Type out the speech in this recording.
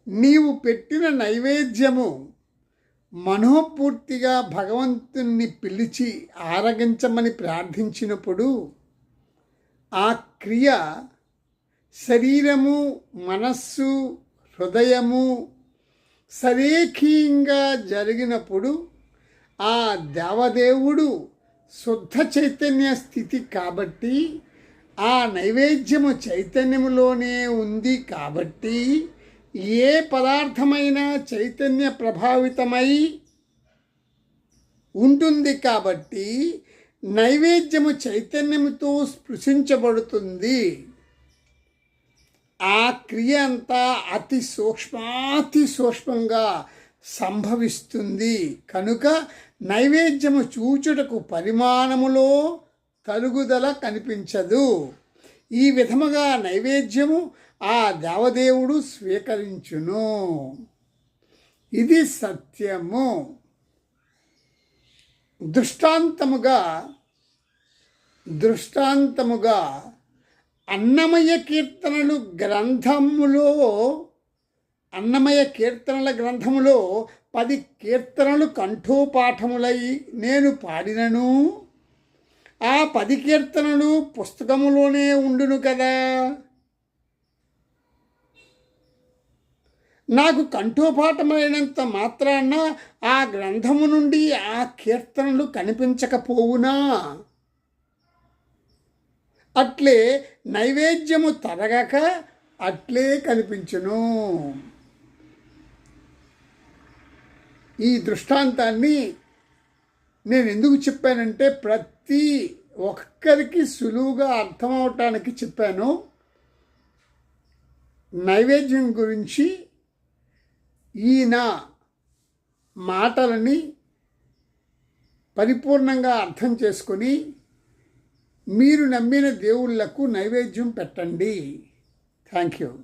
నీవు పెట్టిన నైవేద్యము మనోపూర్తిగా భగవంతుణ్ణి పిలిచి ఆరగించమని ప్రార్థించినప్పుడు ఆ క్రియ శరీరము, మనస్సు, హృదయము సరేఖీయంగా జరిగినప్పుడు ఆ దేవదేవుడు శుద్ధ చైతన్య స్థితి కాబట్టి, ఆ నైవేద్యము చైతన్యములోనే ఉంది కాబట్టి, ఏ పదార్థమైనా చైతన్య ప్రభావితమై ఉంటుంది కాబట్టి నైవేద్యము చైతన్యముతో స్పృశించబడుతుంది. ఆ క్రియ అంతా అతి సూక్ష్మంగా సంభవిస్తుంది. కనుక నైవేద్యము చూచుటకు పరిమాణములో తరుగుదల కనిపించదు. ఈ విధముగా నైవేద్యము ఆ దేవదేవుడు స్వీకరించును. ఇది సత్యము. దృష్టాంతముగా అన్నమయ కీర్తనల గ్రంథములో 10 కీర్తనలు కంఠోపాఠములై నేను పాడినను ఆ 10 కీర్తనలు పుస్తకములోనే ఉండును కదా. నాకు కంఠోపాఠమైనంత మాత్రాన ఆ గ్రంథము నుండి ఆ కీర్తనలు కనిపించకపోవునా? అట్లే నైవేద్యము తరగక అట్లే కనిపించును. ఈ దృష్టాంతాన్ని నేను ఎందుకు చెప్పానంటే ప్రతి ఒక్కరికి సులువుగా అర్థమవటానికి చెప్పాను. నైవేద్యం గురించి ఈయన మాటలని పరిపూర్ణంగా అర్థం చేసుకొని మీరు నమ్మిన దేవుళ్లకు నైవేద్యం పెట్టండి. Thank you.